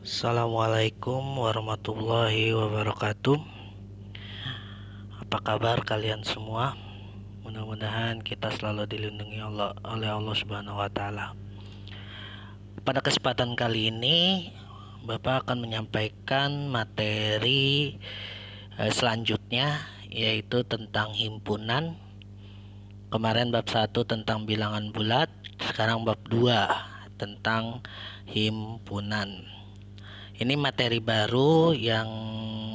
Assalamualaikum warahmatullahi wabarakatuh. Apa kabar kalian semua? Mudah-mudahan kita selalu dilindungi oleh Allah Subhanahu wa taala. Pada kesempatan kali ini, Bapak akan menyampaikan materi selanjutnya, yaitu tentang himpunan. Kemarin bab 1 tentang bilangan bulat, sekarang bab 2 tentang himpunan. Ini materi baru yang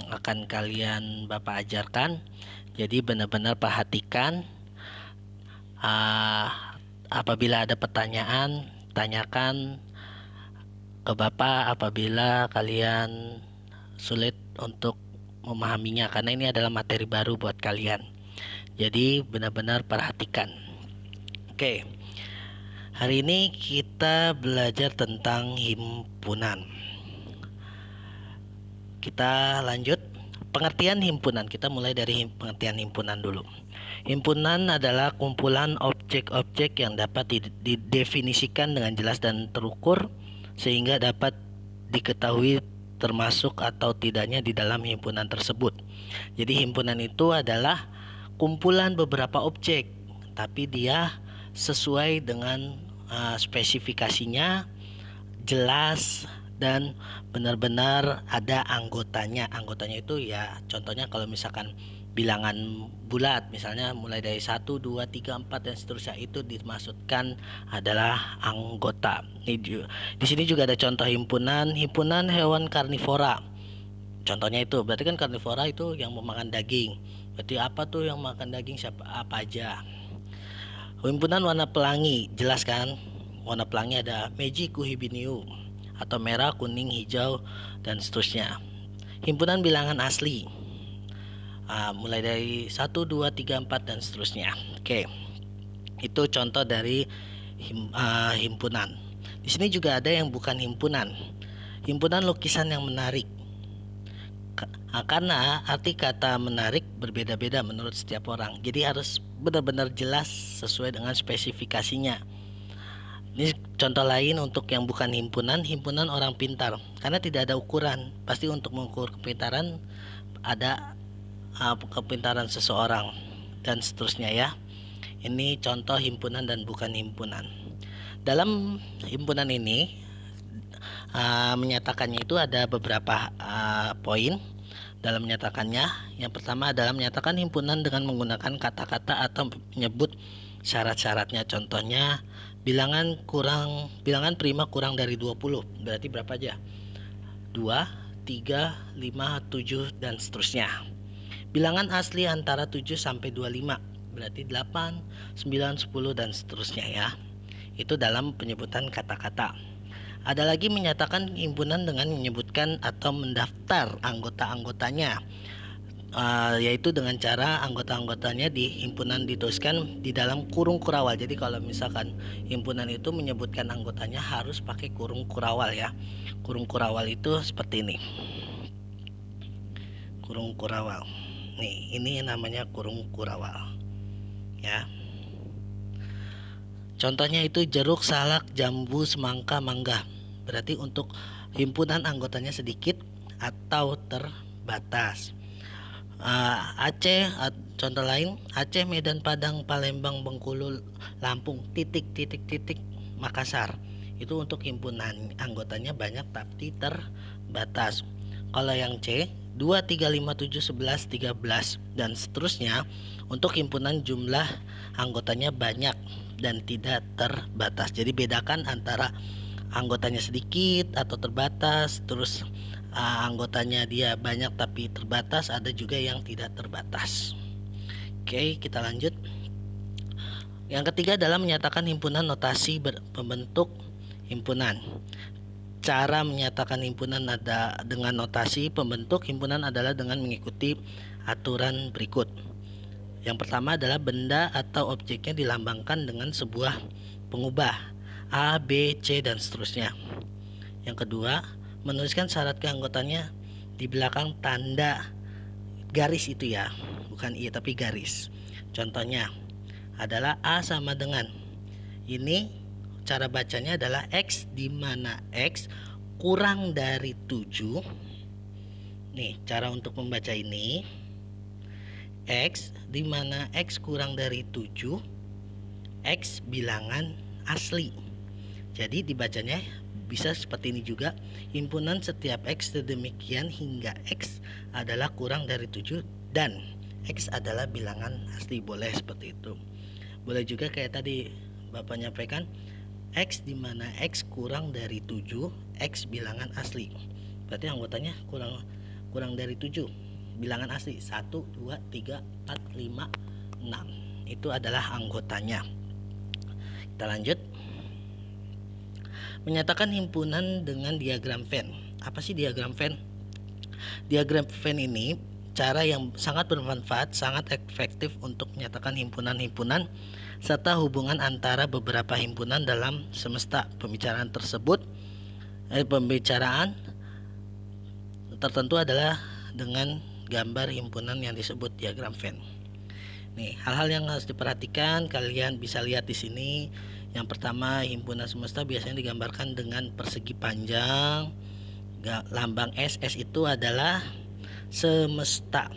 akan kalian Bapak ajarkan. Jadi benar-benar perhatikan. Apabila ada pertanyaan, tanyakan ke Bapak apabila kalian sulit untuk memahaminya, karena ini adalah materi baru buat kalian. Jadi benar-benar perhatikan. Oke. Hari ini kita belajar tentang himpunan. Kita lanjut. Pengertian himpunan. Kita mulai dari pengertian himpunan dulu. Himpunan adalah kumpulan objek-objek yang dapat didefinisikan dengan jelas dan terukur sehingga dapat diketahui termasuk atau tidaknya di dalam himpunan tersebut. Jadi himpunan itu adalah kumpulan beberapa objek, tapi dia sesuai dengan spesifikasinya, jelas, dan benar-benar ada anggotanya. Anggotanya itu ya contohnya kalau misalkan bilangan bulat, misalnya mulai dari 1, 2, 3, 4 dan seterusnya, itu dimaksudkan adalah anggota. Di sini juga ada contoh himpunan hewan karnivora. Contohnya itu berarti kan karnivora itu yang memakan daging. Berarti apa tuh yang makan daging, siapa, apa aja. Himpunan warna pelangi, jelas kan? Warna pelangi ada Meiji Kuhibiniu atau merah, kuning, hijau, dan seterusnya. Himpunan bilangan asli, mulai dari 1, 2, 3, 4 dan seterusnya. Oke, itu contoh dari himpunan. Di sini juga ada yang bukan himpunan. Himpunan lukisan yang menarik. Karena arti kata menarik berbeda-beda menurut setiap orang. Jadi harus benar-benar jelas sesuai dengan spesifikasinya. Ini contoh lain untuk yang bukan himpunan orang pintar. Karena tidak ada ukuran. Pasti untuk mengukur kepintaran ada kepintaran seseorang dan seterusnya ya. Ini contoh himpunan dan bukan himpunan. Dalam himpunan ini menyatakannya itu ada beberapa poin dalam menyatakannya. Yang pertama adalah menyatakan himpunan dengan menggunakan kata-kata atau menyebut syarat-syaratnya. Contohnya bilangan prima kurang dari 20, berarti berapa aja? 2, 3, 5, 7 dan seterusnya. Bilangan asli antara 7 sampai 25, berarti 8, 9, 10 dan seterusnya ya. Itu dalam penyebutan kata-kata. Ada lagi menyatakan himpunan dengan menyebutkan atau mendaftar anggota-anggotanya, yaitu dengan cara anggota-anggotanya di himpunan dituliskan di dalam kurung kurawal. Jadi kalau misalkan himpunan itu menyebutkan anggotanya harus pakai kurung kurawal ya. Kurung kurawal itu seperti ini. Kurung kurawal. Nih, ini namanya kurung kurawal. Ya. Contohnya itu jeruk, salak, jambu, semangka, mangga. Berarti untuk himpunan anggotanya sedikit atau terbatas. Aceh, contoh lain, Aceh, Medan, Padang, Palembang, Bengkulu, Lampung, Makassar. Itu untuk himpunan anggotanya banyak tapi terbatas. Kalau yang C, 2, 3, 5, 7, 11, 13 dan seterusnya, untuk himpunan jumlah anggotanya banyak dan tidak terbatas. Jadi bedakan antara anggotanya sedikit atau terbatas, terus anggotanya dia banyak tapi terbatas, ada juga yang tidak terbatas. Oke, kita lanjut. Yang ketiga adalah menyatakan himpunan notasi pembentuk himpunan. Cara menyatakan himpunan ada dengan notasi pembentuk himpunan adalah dengan mengikuti aturan berikut. Yang pertama adalah benda atau objeknya dilambangkan dengan sebuah pengubah A, B, C dan seterusnya. Yang kedua, menuliskan syarat keanggotaannya di belakang tanda garis itu ya, bukan i tapi garis. Contohnya adalah A sama dengan, ini cara bacanya adalah X, di mana X kurang dari 7. Nih, cara untuk membaca ini, X di mana X kurang dari 7, X bilangan asli. Jadi dibacanya bisa seperti ini juga, himpunan setiap X sedemikian hingga X adalah kurang dari 7 dan X adalah bilangan asli. Boleh seperti itu. Boleh juga kayak tadi Bapak nyampaikan, X di mana X kurang dari 7, X bilangan asli. Berarti anggotanya kurang dari 7 bilangan asli. 1, 2, 3, 4, 5, 6. Itu adalah anggotanya. Kita lanjut. Menyatakan himpunan dengan diagram Venn. Apa sih diagram Venn? Diagram Venn ini cara yang sangat bermanfaat, sangat efektif untuk menyatakan himpunan-himpunan serta hubungan antara beberapa himpunan dalam semesta. Pembicaraan tertentu adalah dengan gambar himpunan yang disebut diagram Venn. Nih, hal-hal yang harus diperhatikan, kalian bisa lihat di sini. Yang pertama, himpunan semesta biasanya digambarkan dengan persegi panjang. Lambang S itu adalah semesta.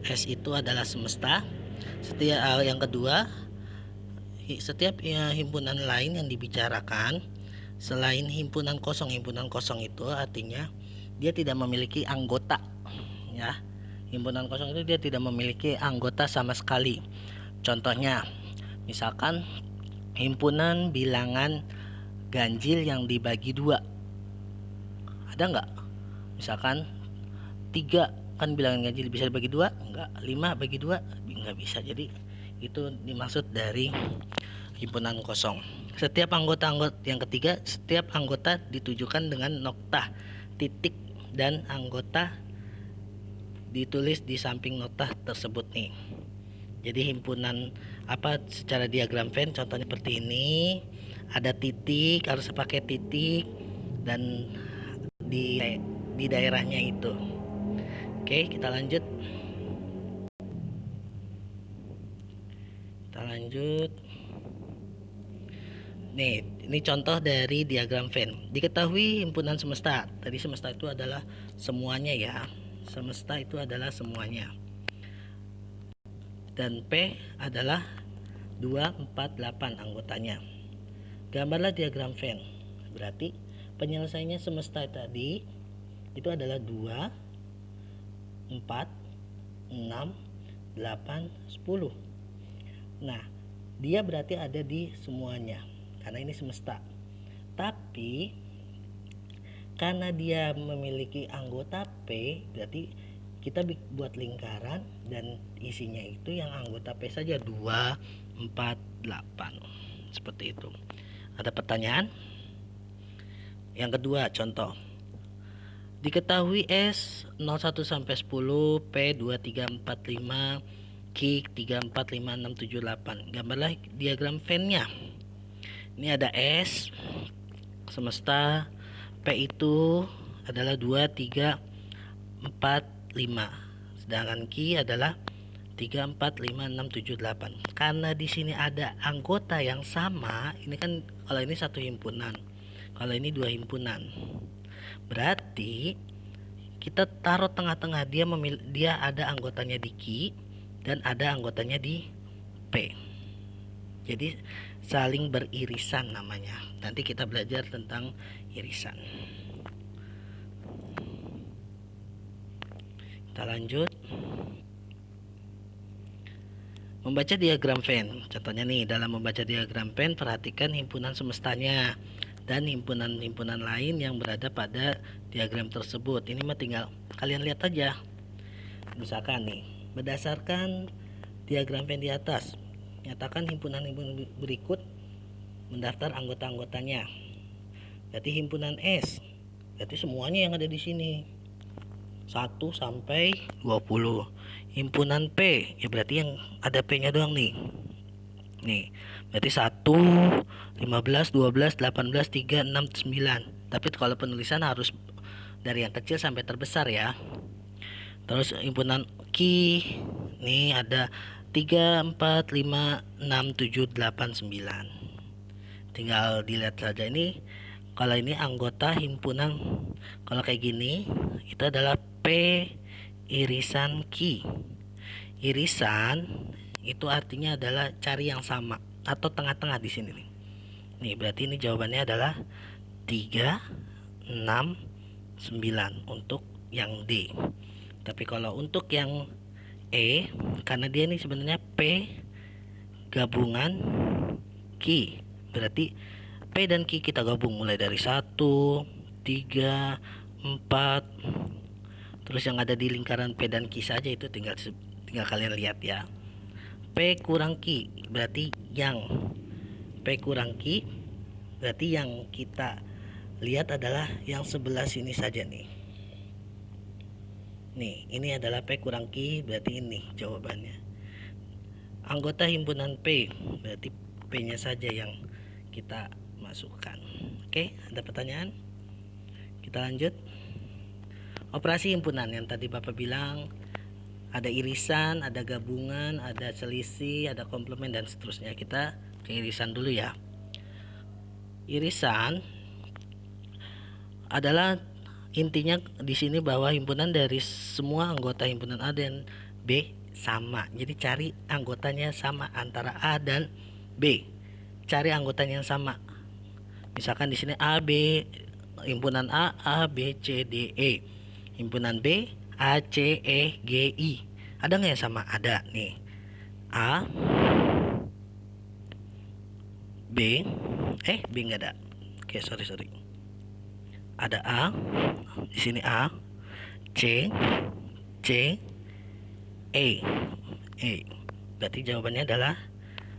S itu adalah semesta. Yang kedua, setiap himpunan lain yang dibicarakan selain himpunan kosong itu artinya dia tidak memiliki anggota, ya. Himpunan kosong itu dia tidak memiliki anggota sama sekali. Contohnya, misalkan himpunan bilangan ganjil yang dibagi 2. Ada nggak? Misalkan 3 kan bilangan ganjil bisa dibagi 2? Enggak. 5 bagi 2? Nggak bisa. Jadi itu dimaksud dari himpunan kosong. Setiap yang ketiga, setiap anggota ditujukan dengan nokta, titik, dan anggota ditulis di samping nokta tersebut nih. Jadi himpunan secara diagram Venn contohnya seperti ini, ada titik, harus pakai titik dan di daerahnya itu. Oke, kita lanjut. Nih, ini contoh dari diagram Venn. Diketahui himpunan semesta. Tadi semesta itu adalah semuanya ya. Semesta itu adalah semuanya. Dan P adalah 2, 4, 8 anggotanya. Gambarlah diagram Venn. Berarti penyelesaiannya semesta tadi itu adalah 2, 4, 6, 8, 10. Nah, dia berarti ada di semuanya karena ini semesta. Tapi karena dia memiliki anggota P, berarti kita buat lingkaran dan isinya itu yang anggota P saja, 2, 4, 8. Seperti itu. Ada pertanyaan? Yang kedua, contoh. Diketahui S 01 sampai 10, P 2, 3, 4, 5, Q 3, 4, 5, 6, 7, 8. Gambarlah diagram Venn-nya. Ini ada S semesta, P itu adalah 2, 3, 4, 5. Sedangkan Q adalah 3, 4, 5, 6, 7, 8. Karena di sini ada anggota yang sama, ini kan kalau ini satu himpunan, kalau ini 2 himpunan. Berarti kita taruh tengah-tengah, dia ada anggotanya di Q dan ada anggotanya di P. Jadi saling beririsan namanya. Nanti kita belajar tentang irisan. Kita lanjut. Membaca diagram Venn. Contohnya nih, dalam membaca diagram Venn perhatikan himpunan semestanya dan himpunan-himpunan lain yang berada pada diagram tersebut. Ini mah tinggal kalian lihat aja. Misalkan nih, berdasarkan diagram Venn di atas, nyatakan himpunan-himpunan berikut mendaftar anggota-anggotanya. Berarti himpunan S, berarti semuanya yang ada di sini. 1 sampai 20. Himpunan P, ya berarti yang ada P-nya doang nih. Nih, berarti 1, 15, 12, 18, 3, 6, 9. Tapi kalau penulisan harus dari yang kecil sampai terbesar ya. Terus himpunan Q, nih ada 3, 4, 5, 6, 7, 8, 9. Tinggal dilihat saja ini Kalau ini anggota himpunan, kalau kayak gini itu adalah P irisan Q. Irisan itu artinya adalah cari yang sama atau tengah-tengah di sini nih. Nih, berarti ini jawabannya adalah 3, 6, 9 untuk yang D. Tapi kalau untuk yang E, karena dia ini sebenarnya P gabungan Q, berarti P dan Q kita gabung mulai dari 1, 3, 4. Terus yang ada di lingkaran P dan Q saja itu tinggal kalian lihat ya. P kurang Q berarti yang P kurang Q berarti yang kita lihat adalah yang sebelah sini saja nih. Nih, ini adalah P kurang Q, berarti ini jawabannya. Anggota himpunan P, berarti P-nya saja yang kita masukkan. Oke, ada pertanyaan? Kita lanjut. Operasi himpunan yang tadi Bapak bilang ada irisan, ada gabungan, ada selisih, ada komplement dan seterusnya. Kita ke irisan dulu ya. Irisan adalah intinya di sini bahwa himpunan dari semua anggota himpunan A dan B sama. Jadi cari anggotanya sama antara A dan B. Cari anggotanya yang sama. Misalkan di sini A, B, himpunan A, B, C, D, E. Himpunan B, A, C, E, G, I. Ada nggak yang sama? Ada nih. A, B, B nggak ada. Oke, sorry. Ada A, di sini A, C, E. Berarti jawabannya adalah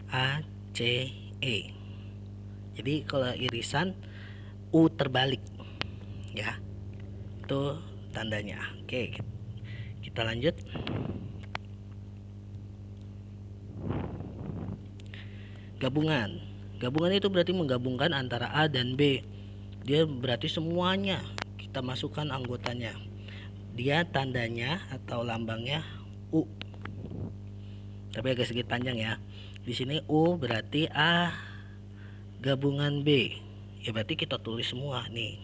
A, C, E. Jadi kalau irisan U terbalik ya, itu tandanya. Oke, kita lanjut. Gabungan itu berarti menggabungkan antara A dan B. Dia berarti semuanya kita masukkan anggotanya. Dia tandanya atau lambangnya U. Tapi agak sedikit panjang ya. Di sini U berarti A gabungan B. Ya berarti kita tulis semua nih.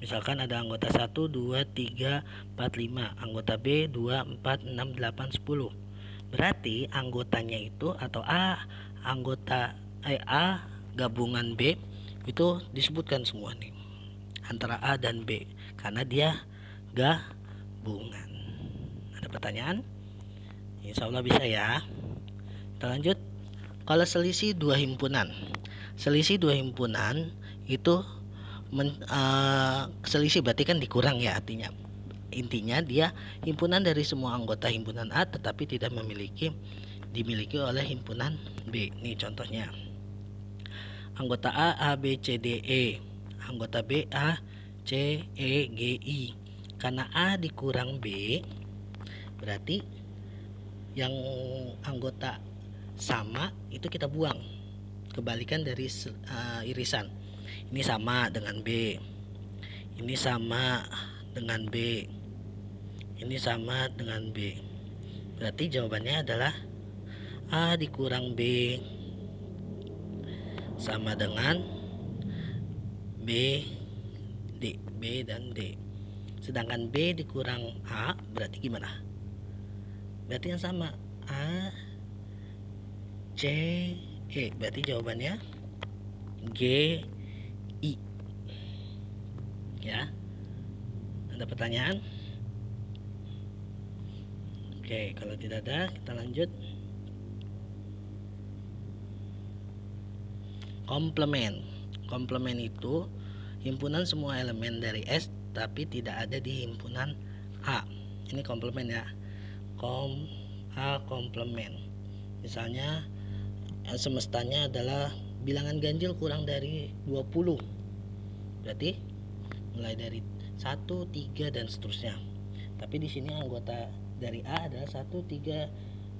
Misalkan ada anggota 1, 2, 3, 4, 5. Anggota B 2, 4, 6, 8, 10. Berarti anggotanya itu atau A gabungan B itu disebutkan semua nih antara A dan B karena dia gabungan. Ada pertanyaan? Insya Allah bisa ya. Kita lanjut. Kalau selisih dua himpunan itu selisih berarti kan dikurang ya, artinya intinya dia himpunan dari semua anggota himpunan A tetapi tidak dimiliki oleh himpunan B. Nih contohnya. Anggota A, B, C, D, E. Anggota B, A, C, E, G, I. Karena A dikurang B, berarti yang anggota sama itu kita buang. Kebalikan dari irisan. Ini sama dengan B. Ini sama dengan B. Ini sama dengan B. Berarti jawabannya adalah A dikurang B sama dengan B dan D. Sedangkan B dikurang A berarti gimana? Berarti yang sama A, C, E. Berarti jawabannya G, I. Ya. Ada pertanyaan? Oke, kalau tidak ada kita lanjut. Komplement itu himpunan semua elemen dari S tapi tidak ada di himpunan A. Ini komplement ya. Komplement. Misalnya semestanya adalah bilangan ganjil kurang dari 20. Berarti mulai dari 1, 3 dan seterusnya. Tapi di sini anggota dari A adalah 1, 3,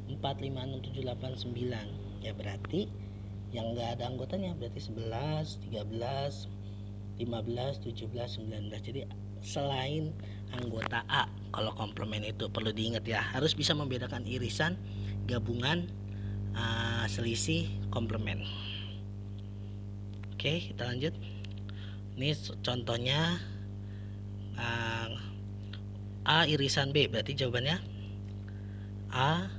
4, 5, 6, 7, 8, 9. Ya berarti yang enggak ada anggotanya berarti 11, 13, 15, 17, 19. Jadi selain anggota A, kalau komplement itu perlu diingat ya, harus bisa membedakan irisan, gabungan, selisih, komplement. Oke, kita lanjut. Ini contohnya A irisan B, berarti jawabannya A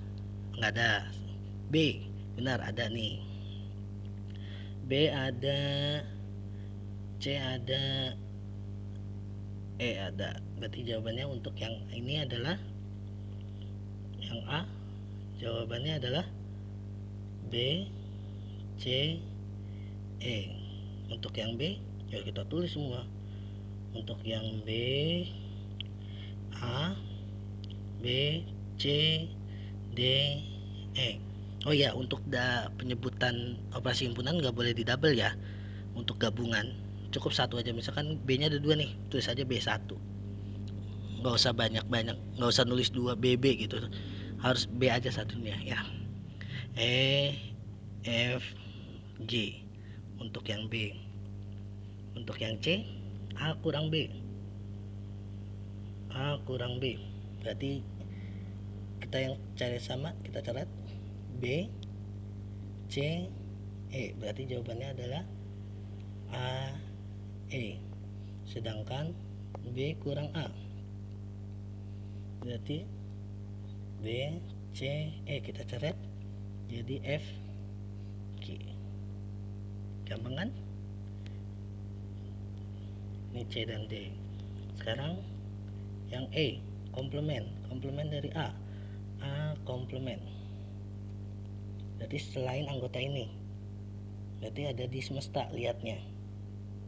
nggak ada, B benar ada nih, B ada, C ada, E ada. Berarti jawabannya untuk yang ini adalah yang A, jawabannya adalah B, C, E. Untuk yang B ya kita tulis semua. Untuk yang B, A, B, C, D, E. Oh ya, untuk penyebutan operasi himpunan nggak boleh di double ya. Untuk gabungan cukup satu aja. Misalkan B nya ada 2 nih, tulis aja B1. Nggak usah banyak-banyak, nggak usah nulis 2 BB gitu. Harus B aja satunya ya. E, F, G untuk yang B. Untuk yang C, A kurang B. A kurang B. Berarti kita yang cari sama, kita catat B, C, E. Berarti jawabannya adalah A, E. Sedangkan B kurang A. Berarti B, C, E kita coret jadi F, G. Gampang kan? Ini C dan D. Sekarang yang E, komplement dari A komplement. Berarti selain anggota ini, berarti ada di semesta lihatnya.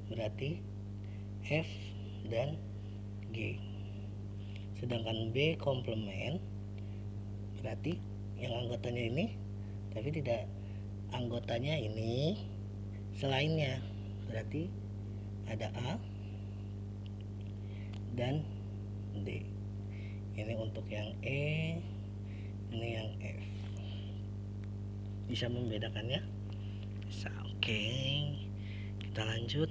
Berarti F dan G. Sedangkan B komplement berarti yang anggotanya ini, tapi tidak anggotanya ini selainnya. Berarti ada A dan D. Ini untuk yang E, ini yang F. Bisa membedakannya? Bisa. Oke, kita lanjut.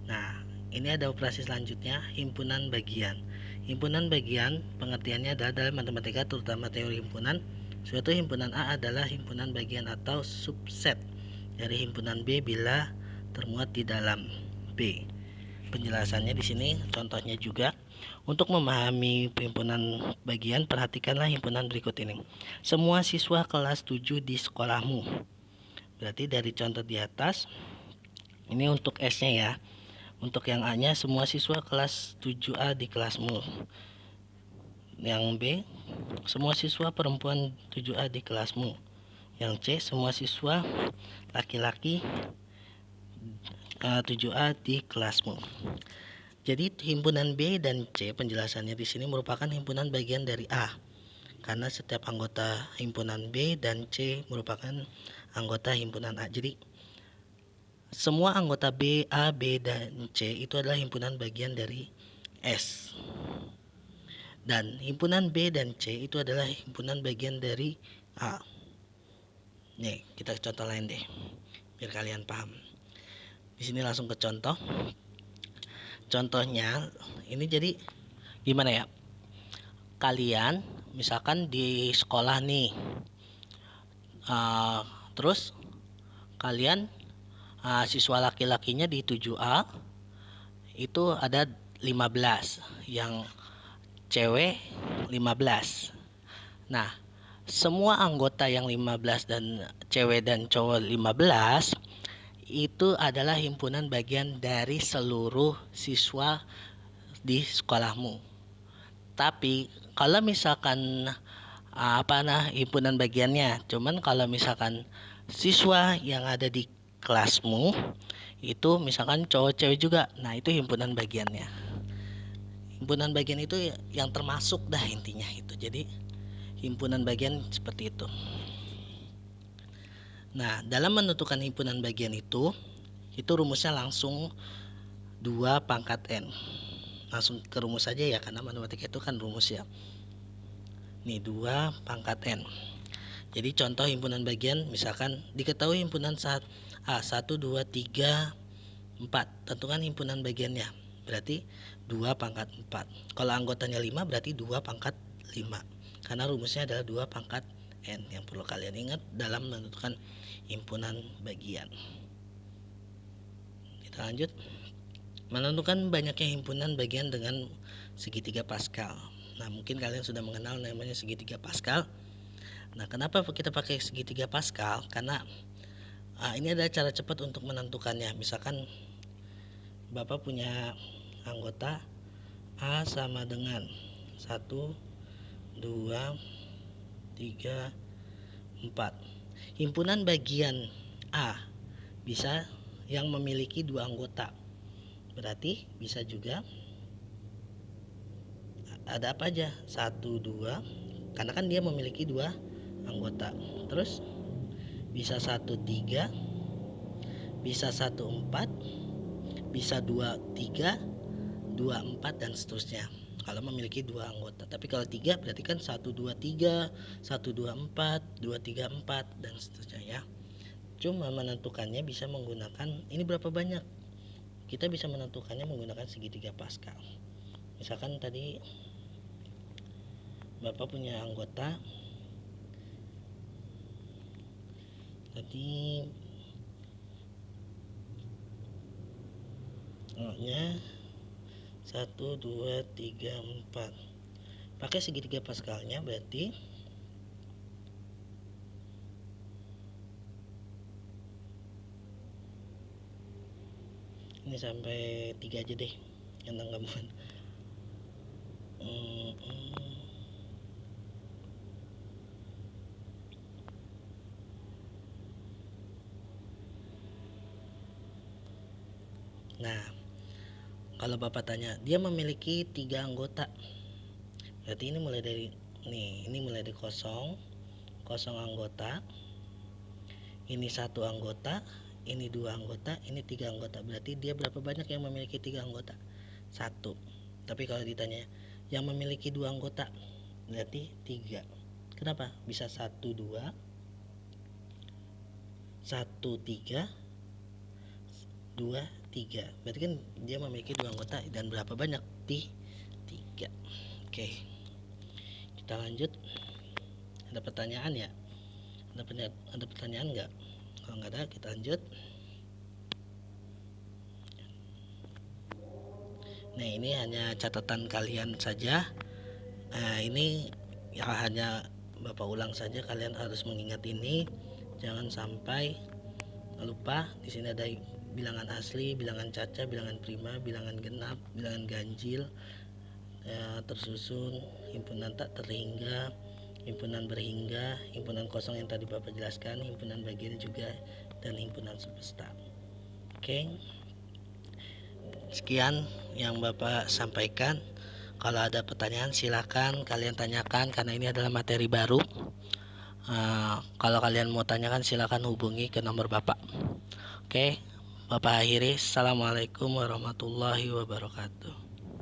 Nah, ini ada operasi selanjutnya, himpunan bagian. Himpunan bagian pengertiannya adalah dalam matematika, terutama teori himpunan, suatu himpunan A adalah himpunan bagian atau subset dari himpunan B bila termuat di dalam B. Penjelasannya di sini, contohnya juga. Untuk memahami himpunan bagian, perhatikanlah himpunan berikut ini. Semua siswa kelas 7 di sekolahmu. Berarti dari contoh di atas, ini untuk S-nya ya. Untuk yang A-nya, semua siswa kelas 7A di kelasmu. Yang B, semua siswa perempuan 7A di kelasmu. Yang C, semua siswa laki-laki 7A di kelasmu. Jadi himpunan B dan C penjelasannya di sini merupakan himpunan bagian dari A. Karena setiap anggota himpunan B dan C merupakan anggota himpunan A. Jadi semua anggota B, A, B, dan C itu adalah himpunan bagian dari S. Dan himpunan B dan C itu adalah himpunan bagian dari A. Nih, kita contoh lain deh, biar kalian paham. Di sini langsung ke contoh. Contohnya, ini jadi gimana ya? Kalian misalkan di sekolah nih, terus kalian siswa laki-lakinya di 7A itu ada 15, yang cewek 15. Nah, semua anggota yang 15 dan cewek dan cowok 15 itu adalah himpunan bagian dari seluruh siswa di sekolahmu. Tapi kalau misalkan himpunan bagiannya, cuman kalau misalkan siswa yang ada di kelasmu itu misalkan cowok cewek juga, nah itu himpunan bagiannya. Himpunan bagian itu yang termasuk dah intinya itu. Jadi himpunan bagian seperti itu. Nah, dalam menentukan himpunan bagian itu rumusnya langsung 2 pangkat N. Langsung ke rumus saja ya, karena matematika itu kan rumus ya. Nih 2 pangkat N. Jadi contoh himpunan bagian, misalkan diketahui himpunan A 1, 2, 3, 4. Tentukan himpunan bagiannya. Berarti 2 pangkat 4. Kalau anggotanya 5 berarti 2 pangkat 5. Karena rumusnya adalah 2 pangkat N yang perlu kalian ingat dalam menentukan himpunan bagian. Kita lanjut. Menentukan banyaknya himpunan bagian dengan segitiga Pascal. Nah, mungkin kalian sudah mengenal namanya segitiga Pascal. Nah, kenapa kita pakai segitiga Pascal? Karena ini adalah cara cepat untuk menentukannya. Misalkan Bapak punya anggota A sama dengan 1, 2, 3, 4. Himpunan bagian A bisa yang memiliki 2 anggota. Berarti bisa juga ada apa aja? 1, 2. Karena kan dia memiliki 2 anggota. Terus bisa 1, 3, bisa 1, 4, bisa 2, 3, 2, 4 dan seterusnya. Kalau memiliki 2 anggota. Tapi kalau 3 berarti kan 1, 2, 3, 1, 2, 4, 2, 3, 4 dan seterusnya ya. Cuma menentukannya bisa menggunakan ini berapa banyak. Kita bisa menentukannya menggunakan segitiga Pascal. Misalkan tadi Bapak punya anggota tadi nya 1, 2, 3, 4. Pakai segitiga Pascalnya berarti ini sampai 3 aja deh yang tanggapan. Nah, kalau Bapak tanya dia memiliki 3 anggota, berarti ini mulai dari ini mulai dari kosong anggota, ini 1 anggota, ini 2 anggota, ini 3 anggota. Berarti dia berapa banyak yang memiliki 3 anggota? 1. Tapi kalau ditanya yang memiliki 2 anggota, berarti 3. Kenapa? Bisa 1, 2, 1, 3, 2, 3. Berarti kan dia memiliki 2 anggota dan berapa banyak? 3. Oke. Kita lanjut. Ada pertanyaan ya? Ada pertanyaan nggak? Kalau nggak ada, kita lanjut. Nah, ini hanya catatan kalian saja. Ini ya hanya Bapak ulang saja. Kalian harus mengingat ini. Jangan sampai lupa. Di sini ada bilangan asli, bilangan caca, bilangan prima, bilangan genap, bilangan ganjil, tersusun, himpunan tak terhingga, himpunan berhingga, himpunan kosong yang tadi Bapak jelaskan, himpunan bagian juga, dan himpunan semesta. Oke. Sekian yang Bapak sampaikan. Kalau ada pertanyaan silakan kalian tanyakan karena ini adalah materi baru. Kalau kalian mau tanyakan silakan hubungi ke nomor Bapak. Oke, Bapak akhiri. Assalamualaikum warahmatullahi wabarakatuh.